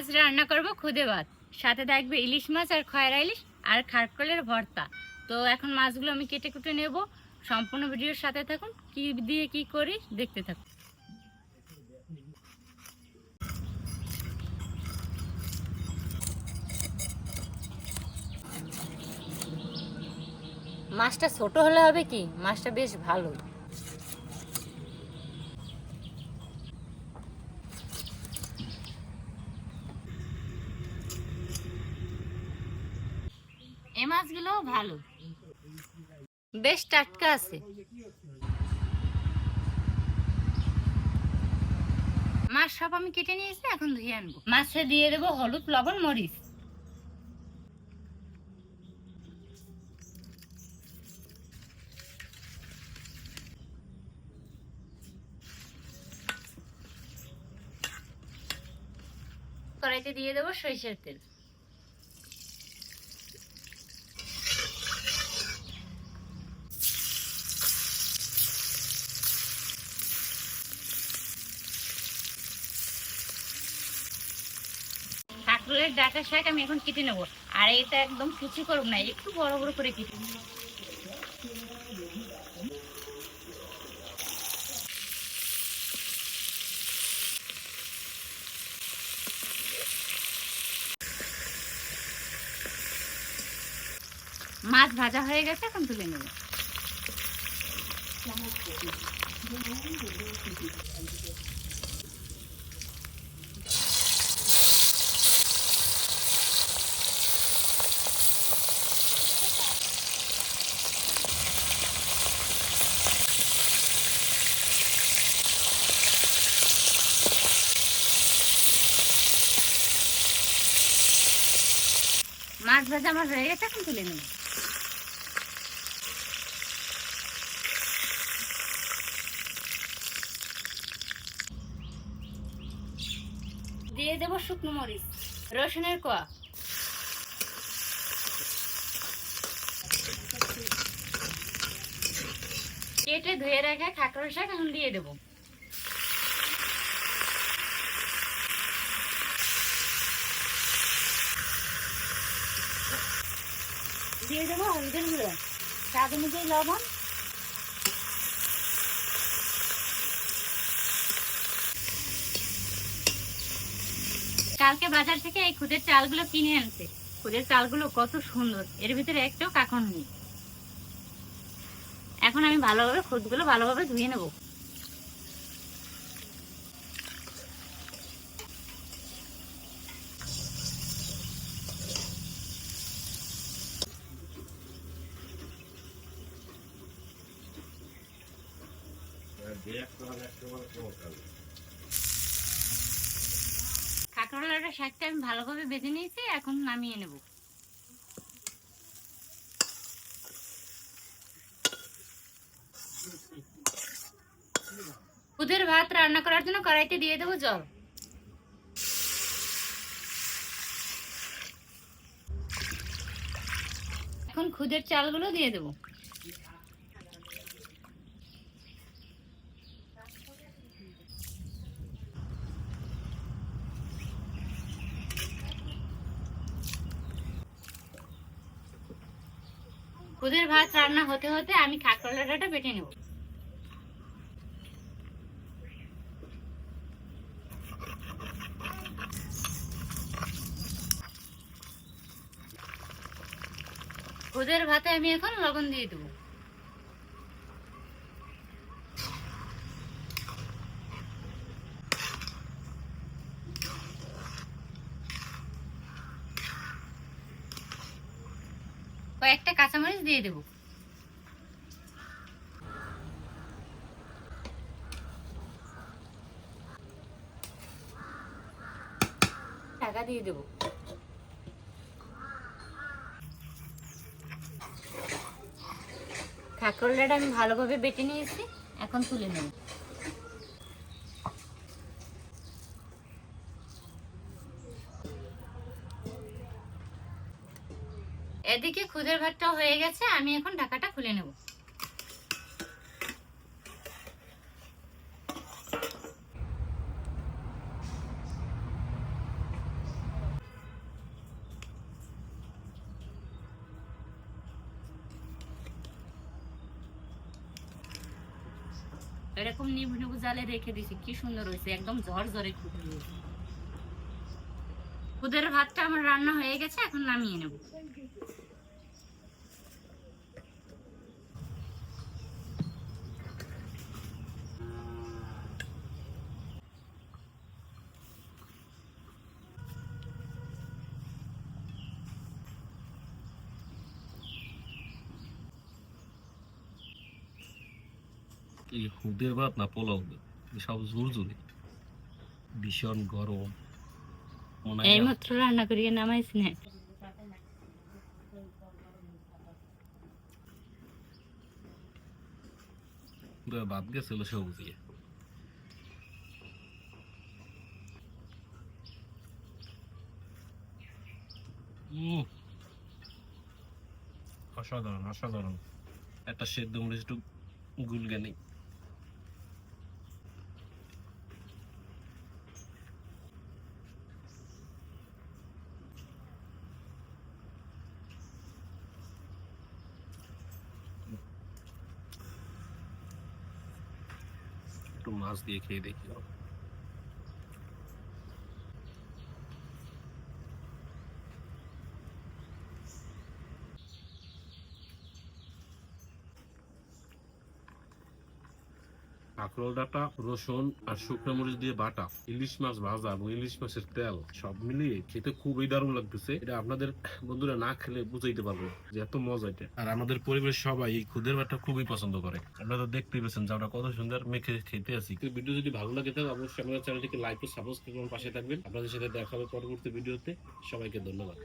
আজ রান্না করব খুদে ভাত, সাথে থাকবে ইলিশ মাছ আর খয়রা ইলিশ আর খারকলের ভর্তা। তো এখন মাছগুলো আমি কেটে কুটে নেব। সম্পূর্ণ ভিডিওর সাথে থাকুন, কি দিয়ে কি করি দেখতে থাকুন। মাছটা ছোট হলে হবে কি, মাছটা বেশ ভালো। এই মাছগুলো ভালো, বেশ টাটকা আছে। মাছ সব আমি কেটে নিয়েছি, এখন ধুয়ে আনবো। মাছে দিয়ে দেবো হলুদ, লবণ, মরিচ। কড়াইতে দিয়ে দেবো সরিষার তেল। কাঁকরোলের ডাঁটা শাক আমি এখন কেটে নেবো, আর এটা একদম কুচি করব না, একটু বড় বড় করে কেটে নেব। মাছ ভাজা হয়ে গেছে, এখন তুলে নেব। মাছ ভাজা আমার হয়ে গেছে, এখন তুলে নেব। দিয়ে দেবো শুকনো মরিচ, রসুনের কোয়া, কেটে ধুয়ে রাখা কাঁকরোল শাক এখন দিয়ে দেবো। দিয়ে দেবো হলুদের গুঁড়ো, স্বাদ অনুযায়ী লবণ। কালকে বাজার থেকে এই খুদের চালগুলো কিনে আনছে। খুদের চালগুলো কত সুন্দর, এর ভিতরে একটাও কাঁকড় নেই। এখন আমি ভালোভাবে খুদগুলো ভালোভাবে ধুয়ে নেব। কাঁকড়ার শাকটা আমি ভালোভাবে বেজে নিয়েছি, এখন নামিয়ে নেব। খুদের ভাত রান্না করার জন্য কড়াইতে দিয়ে দেবো জল। এখন খুদের চালগুলো দিয়ে দেবো। খুদের ভাত রান্না হতে হতে আমি কাঁকড়ার ডাঁটা বেটে নেব। খুদের ভাতে আমি এখন লবণ দিয়ে দেবো। কয়েকটা কাঁচামরিচ দিয়ে দেবো। ঢাকা দিয়ে দেবো। কাঁকরোলটা আমি ভালোভাবে বেটে নিয়েছি, এখন তুলে নেব। এদিকে খুদের ভাতটা হয়ে গেছে, আমি এখন ঢাকাটা খুলে নেব। এরকম নিবু নিবু জালে রেখে দিছি, কি সুন্দর হয়েছে, একদম ঝরঝরে খুদ হয়েছে। খুদের ভাতটা আমার রান্না হয়ে গেছে, এখন নামিয়ে নেব। এই খুদের ভাত না পোলাও, সব ঝুরঝুরি, ভীষণ গরম। মনে হয় এইমাত্র রান্না করিয়ে নামাইছি না। পুরো ভাত গেছিল সবুজ দিয়ে। অসাধারণ অসাধারণ। একটা সেদ্ধ মরিচ একটু গুলগানি। একটু মাছ দিয়ে খেয়ে দেখি। কাঁকরোল ডাঁটা, রসুন আর শুকনো মরিচ দিয়ে বাটা, ইলিশ মাছ ভাজা এবং ইলিশ মাছের তেল সব মিলিয়ে খেতে খুবই দারুণ লাগতেছে। এটা আপনাদের বন্ধুরা না খেলে বুঝাইতে পারবে যে এত মজা এটা। আর আমাদের পরিবেশ সবাই এই খুদের ভাতটা খুবই পছন্দ করে। আপনারা তো দেখতেই পেয়েছেন যে আমরা কত সুন্দর মেখে খেতে আছি। ভিডিও যদি ভালো লাগে তাহলে অবশ্যই আমাদের চ্যানেলটিকে লাইক ও সাবস্ক্রাইব করে পাশে থাকবেন। আপনাদের সাথে দেখা হবে পরবর্তী ভিডিওতে। সবাইকে ধন্যবাদ।